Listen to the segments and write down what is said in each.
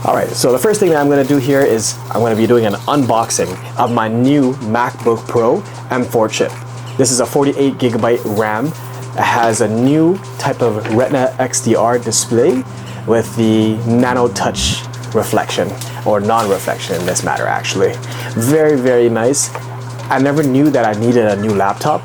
Alright, so the first thing that I'm going to do here is I'm going to be doing an unboxing of my new MacBook Pro M4 chip. This is a 48GB RAM. It has a new type of Retina XDR display with the Nano Touch reflection, or non-reflection in this matter actually. Very, very nice. I never knew that I needed a new laptop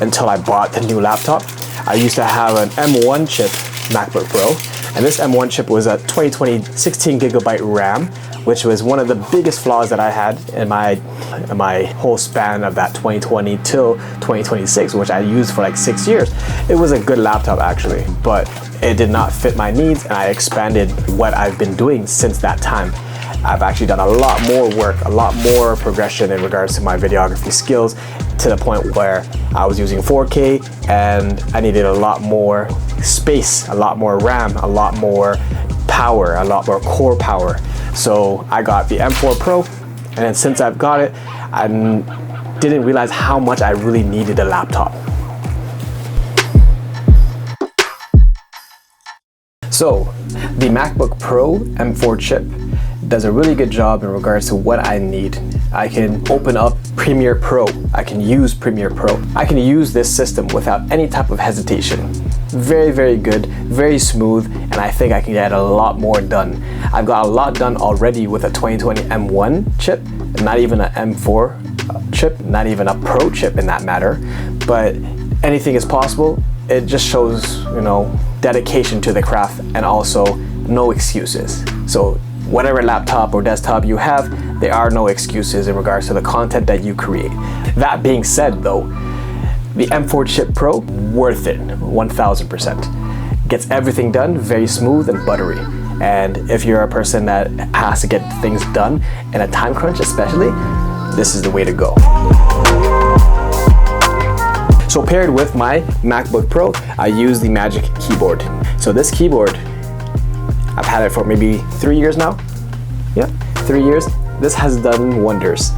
until I bought the new laptop. I used to have an M1 chip MacBook Pro, and this M1 chip was a 2020 16GB RAM, which was one of the biggest flaws that I had in my whole span of that 2020 till 2026, which I used for like 6 years. It was a good laptop actually, but it did not fit my needs, and I expanded what I've been doing since that time. I've actually done a lot more work, a lot more progression in regards to my videography skills, to the point where I was using 4K and I needed a lot more space, a lot more RAM, a lot more power, a lot more core power. So I got the M4 Pro, and then since I've got it, I didn't realize how much I really needed a laptop. So the MacBook Pro M4 chip does a really good job in regards to what I need. I can open up Premiere Pro. I can use Premiere Pro. I can use this system without any type of hesitation. Very, very good, very smooth, and I think I can get a lot more done. I've got a lot done already with a 2020 M1 chip, not even an M4 chip, not even a Pro chip in that matter, but anything is possible. It just shows, you know, dedication to the craft, and also no excuses. So whatever laptop or desktop you have, there are no excuses in regards to the content that you create. That being said though, the M4 Chip Pro, worth it, 1000%. Gets everything done very smooth and buttery. And if you're a person that has to get things done in a time crunch especially, this is the way to go. So paired with my MacBook Pro, I use the Magic Keyboard. So this keyboard, I've had it for maybe 3 years now. Yeah, 3 years. This has done wonders.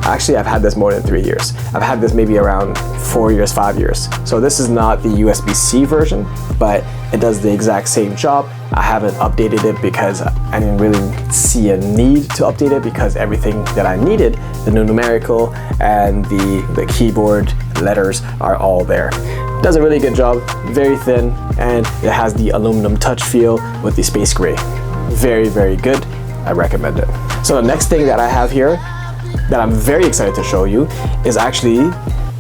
Actually, I've had this more than 3 years. I've had this maybe around 4 years, 5 years. So this is not the USB-C version, but it does the exact same job. I haven't updated it because I didn't really see a need to update it, because everything that I needed, the numerical and the keyboard letters, are all there. Does a really good job, very thin, and it has the aluminum touch feel with the space gray. Very, very good. I recommend it. So the next thing that I have here that I'm very excited to show you is actually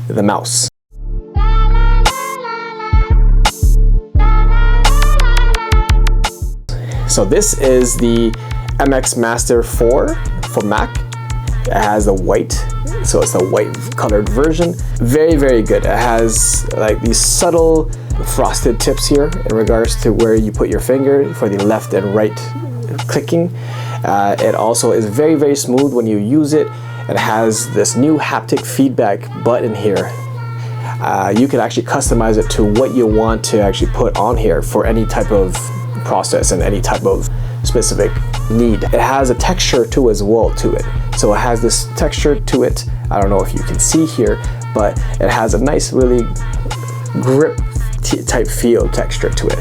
the mouse. So this is the MX Master 4 for Mac. It has a white, so it's a white colored version. Very, very good. It has like these subtle frosted tips here in regards to where you put your finger for the left and right clicking. It also is very, very smooth when you use it. It has this new haptic feedback button here. You can actually customize it to what you want to actually put on here for any type of process and any type of specific need. It has a texture to as well to it. So it has this texture to it. I don't know if you can see here, but it has a nice, really grip type feel texture to it.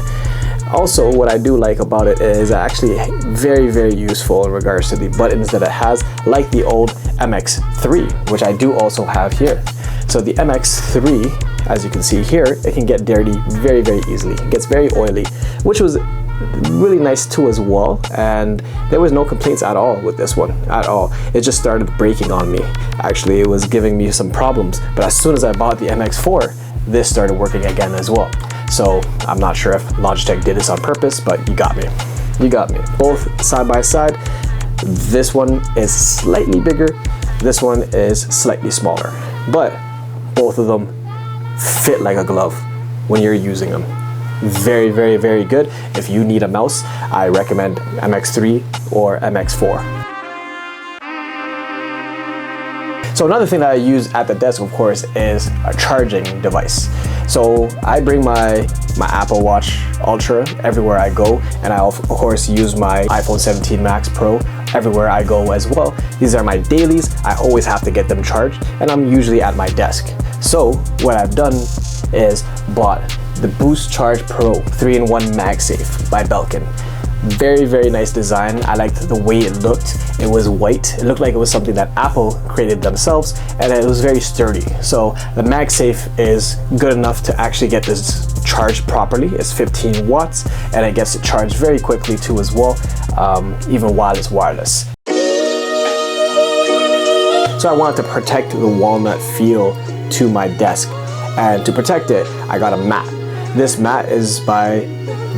Also, what I do like about it is actually very, very useful in regards to the buttons that it has, like the old MX3, which I do also have here. So the MX3, as you can see here, it can get dirty very, very easily. It gets very oily, which was really nice too as well, and there was no complaints at all with this one at all. It just started breaking on me. Actually, it was giving me some problems, but as soon as I bought the MX4, this started working again as well. So I'm not sure if Logitech did this on purpose, but you got me. You got me. Both side by side. This one is slightly bigger, this one is slightly smaller, but both of them fit like a glove when you're using them. Very, very, very good. If you need a mouse, I recommend MX3 or MX4. So another thing that I use at the desk, of course, is a charging device. So I bring my Apple Watch Ultra everywhere I go, and I of course use my iPhone 17 Max Pro everywhere I go as well. These are my dailies. I always have to get them charged, and I'm usually at my desk. So what I've done is bought the Boost Charge Pro 3-in-1 MagSafe by Belkin. Very, very nice design. I liked the way it looked. It was white. It looked like it was something that Apple created themselves, and it was very sturdy. So the MagSafe is good enough to actually get this charged properly. It's 15 watts, and it gets it charged very quickly too as well, even while it's wireless. So I wanted to protect the walnut feel to my desk, and to protect it, I got a mat. This mat is by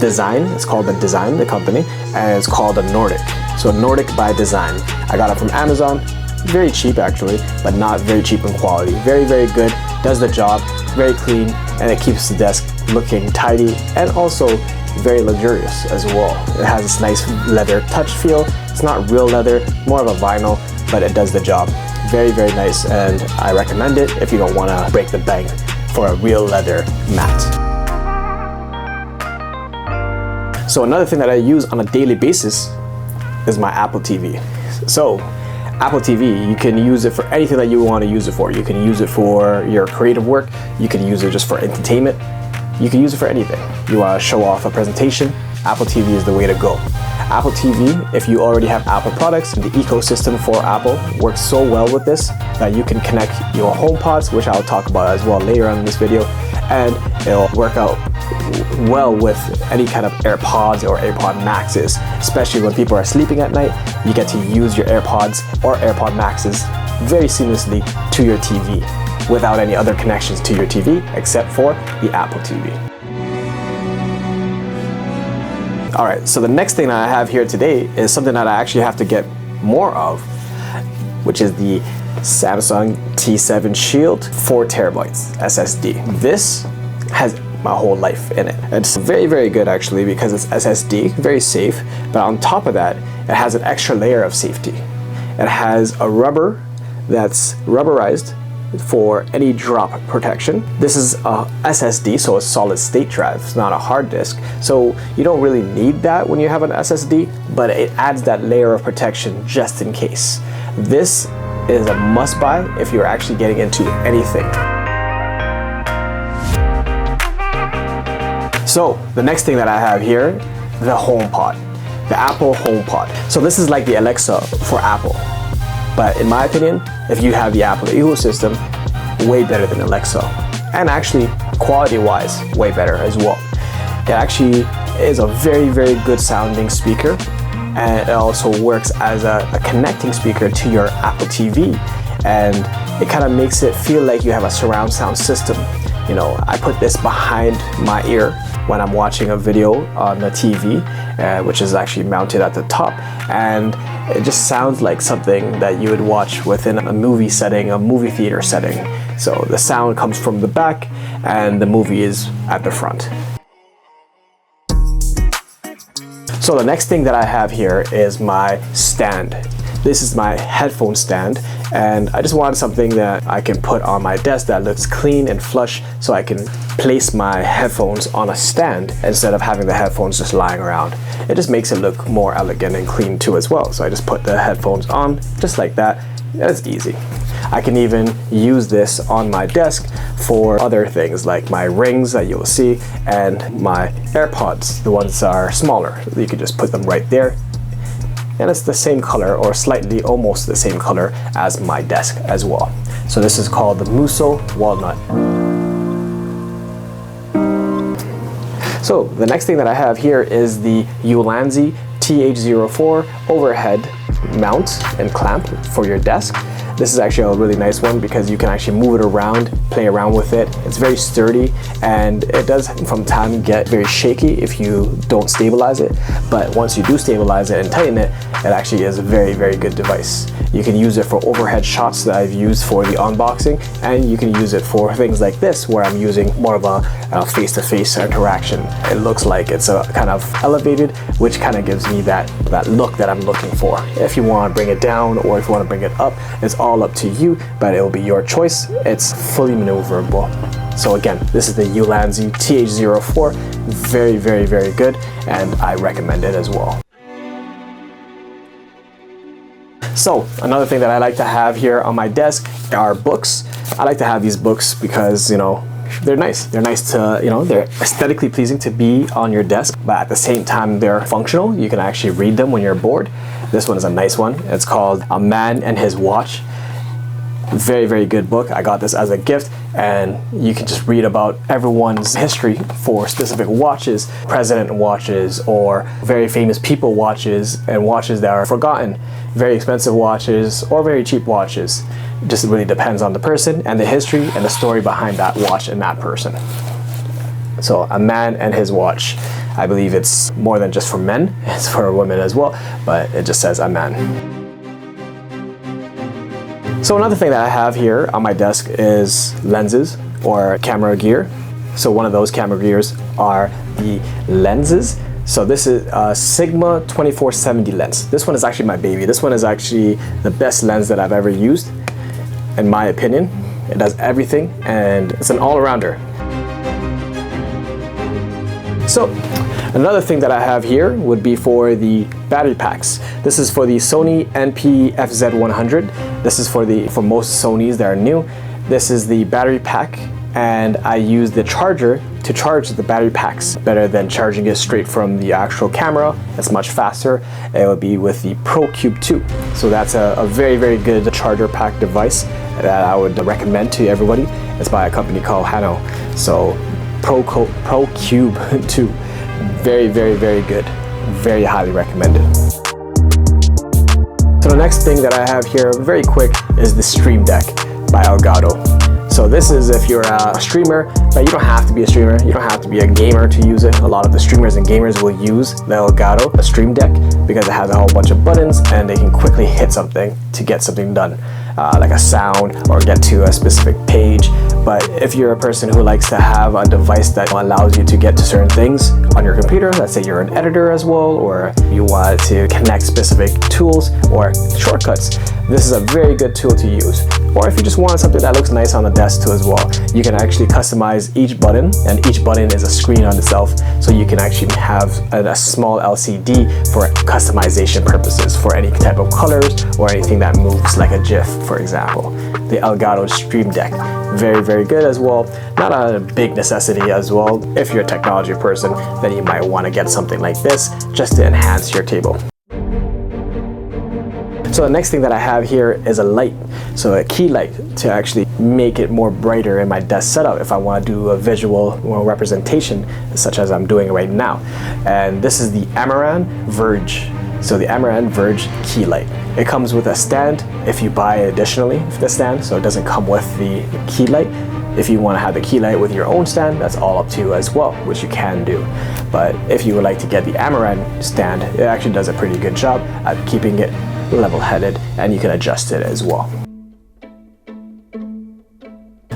Design. It's called the Design, the company, and it's called a Nordic. So Nordic by Design. I got it from Amazon. Very cheap actually, but not very cheap in quality. Very, very good. Does the job. Very clean, and it keeps the desk looking tidy and also very luxurious as well. It has this nice leather touch feel. It's not real leather, more of a vinyl, but it does the job. Very, very nice, and I recommend it if you don't want to break the bank for a real leather mat. So another thing that I use on a daily basis is my Apple TV. So Apple TV, you can use it for anything that you want to use it for. You can use it for your creative work. You can use it just for entertainment. You can use it for anything. You want to show off a presentation, Apple TV is the way to go. Apple TV, if you already have Apple products, the ecosystem for Apple works so well with this that you can connect your HomePods, which I'll talk about as well later on in this video, and it'll work out well with any kind of AirPods or AirPod Maxes, especially when people are sleeping at night. You get to use your AirPods or AirPod Maxes very seamlessly to your TV without any other connections to your TV except for the Apple TV. Alright, so the next thing that I have here today is something that I actually have to get more of, which is the Samsung T7 Shield 4 terabytes SSD. This has my whole life in it. It's very, very good actually because it's SSD, very safe, but on top of that, it has an extra layer of safety. It has a rubber that's rubberized for any drop protection. This is a SSD, so a solid state drive. It's not a hard disk, so you don't really need that when you have an SSD, but it adds that layer of protection just in case. This is a must buy if you're actually getting into anything. So the next thing that I have here, the HomePod, the Apple HomePod. So this is like the Alexa for Apple. But in my opinion, if you have the Apple ecosystem, way better than Alexa. And actually, quality-wise, way better as well. It actually is a very, very good sounding speaker. And it also works as a connecting speaker to your Apple TV. And it kind of makes it feel like you have a surround sound system. You know, I put this behind my ear when I'm watching a video on the TV, which is actually mounted at the top, and it just sounds like something that you would watch within a movie setting, a movie theater setting. So the sound comes from the back and the movie is at the front. So the next thing that I have here is my stand. This is my headphone stand, and I just wanted something that I can put on my desk that looks clean and flush, so I can place my headphones on a stand instead of having the headphones just lying around. It just makes it look more elegant and clean too as well. So I just put the headphones on just like that. It's easy. I can even use this on my desk for other things like my rings that you'll see and my AirPods. The ones that are smaller. You can just put them right there. And it's the same color, or slightly almost the same color as my desk as well. So this is called the Musso Walnut. So the next thing that I have here is the Ulanzi TH04 overhead mount and clamp for your desk. This is actually a really nice one because you can actually move it around, play around with it. It's very sturdy, and it does from time get very shaky if you don't stabilize it. But once you do stabilize it and tighten it, it actually is a very, very good device. You can use it for overhead shots that I've used for the unboxing, and you can use it for things like this where I'm using more of a face-to-face interaction. It looks like it's a kind of elevated, which kind of gives me that look that I'm looking for. If you want to bring it down or if you want to bring it up, it's all up to you, but it will be your choice. It's fully maneuverable. So again, this is the Ulanzi TH04. Very, very, very good, and I recommend it as well. So another thing that I like to have here on my desk are books. I like to have these books because, you know, they're nice. They're nice to, they're aesthetically pleasing to be on your desk, but at the same time, they're functional. You can actually read them when you're bored. This one is a nice one. It's called A Man and His Watch. Very, very good book. I got this as a gift, and you can just read about everyone's history for specific watches, president watches, or very famous people watches, and watches that are forgotten, very expensive watches, or very cheap watches. It just really depends on the person and the history and the story behind that watch and that person. So A Man and His Watch. I believe it's more than just for men, it's for women as well, but it just says A Man. So another thing that I have here on my desk is lenses or camera gear. So one of those camera gears are the lenses. So this is a Sigma 2470 lens. This one is actually my baby. This one is actually the best lens that I've ever used, in my opinion. It does everything, and it's an all-arounder. So another thing that I have here would be for the battery packs. This is for the Sony NP-FZ100. This is for most Sonys that are new. This is the battery pack, and I use the charger to charge the battery packs better than charging it straight from the actual camera. It's much faster. It would be with the ProCube 2. So that's a very, very good charger pack device that I would recommend to everybody. It's by a company called Hano. So ProCube 2. Very, very, very good. Very highly recommended. So the next thing that I have here, very quick, is the Stream Deck by Elgato. So this is if you're a streamer, but you don't have to be a streamer. You don't have to be a gamer to use it. A lot of the streamers and gamers will use the Elgato, Stream Deck, because it has a whole bunch of buttons and they can quickly hit something to get something done, like a sound or get to a specific page. But if you're a person who likes to have a device that allows you to get to certain things on your computer, let's say you're an editor as well, or you want to connect specific tools or shortcuts, this is a very good tool to use. Or if you just want something that looks nice on the desk too as well, you can actually customize each button, and each button is a screen on itself, so you can actually have a small LCD for customization purposes for any type of colors or anything that moves like a GIF, for example. The Elgato Stream Deck, very, very good as well. Not a big necessity as well. If you're a technology person, then you might want to get something like this just to enhance your table. So the next thing that I have here is a light, so a key light to actually make it more brighter in my desk setup if I want to do a visual representation such as I'm doing right now. And this is the Amaran Verge. So the Amaran Verge key light. It comes with a stand if you buy additionally the stand, so it doesn't come with the key light. If you want to have the key light with your own stand, that's all up to you as well, which you can do. But if you would like to get the Amaran stand, it actually does a pretty good job at keeping it level-headed, and you can adjust it as well.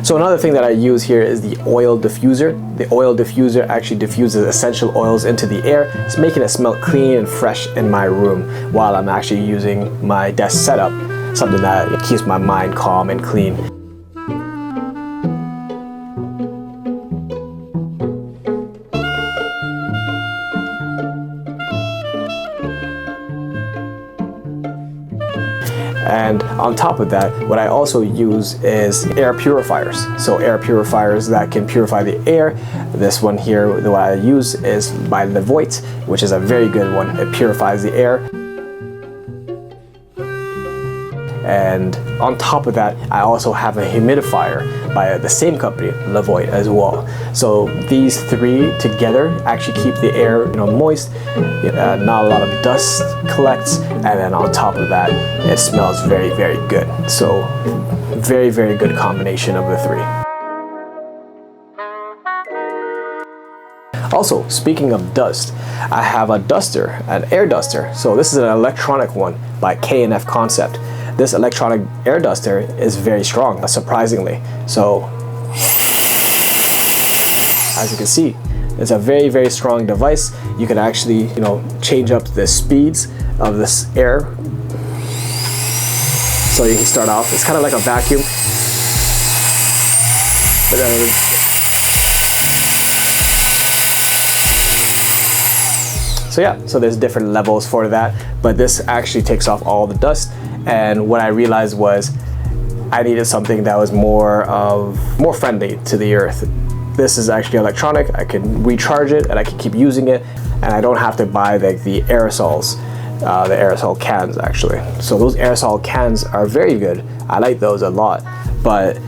So another thing that I use here is the oil diffuser. The oil diffuser actually diffuses essential oils into the air. It's making it smell clean and fresh in my room while I'm actually using my desk setup, something that keeps my mind calm and clean. And on top of that, what I also use is air purifiers. So air purifiers that can purify the air. This one here, the one I use is by Levoit, which is a very good one. It purifies the air. And on top of that, I also have a humidifier by the same company, Levoit, as well. So these three together actually keep the air, moist. Not a lot of dust collects, and then on top of that, it smells very, very good. So very, very good combination of the three. Also, speaking of dust, I have a duster, an air duster. So this is an electronic one by K&F Concept. This electronic air duster is very strong, surprisingly. So, as you can see, it's a very, very strong device. You can actually, change up the speeds of this air. So you can start off, it's kind of like a vacuum. But then so yeah, so there's different levels for that, but this actually takes off all the dust. And what I realized was I needed something that was more friendly to the earth. This is actually electronic. I can recharge it and I can keep using it, and I don't have to buy like the aerosols, the aerosol cans actually. So those aerosol cans are very good. I like those a lot, but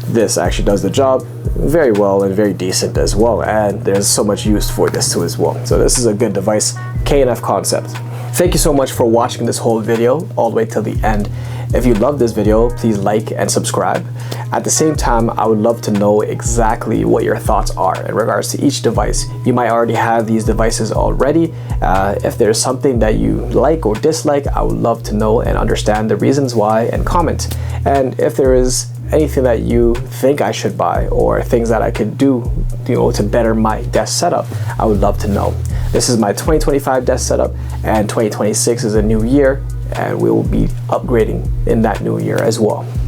this actually does the job very well and very decent as well, and there's so much use for this too as well. So this is a good device, K&F Concept. Thank you so much for watching this whole video all the way till the end. If you love this video, please like and subscribe. At the same time, I would love to know exactly what your thoughts are in regards to each device. You might already have these devices already. If there's something that you like or dislike, I would love to know and understand the reasons why, and comment. And if there is anything that you think I should buy or things that I could do, to better my desk setup, I would love to know. This is my 2025 desk setup, and 2026 is a new year, and we will be upgrading in that new year as well.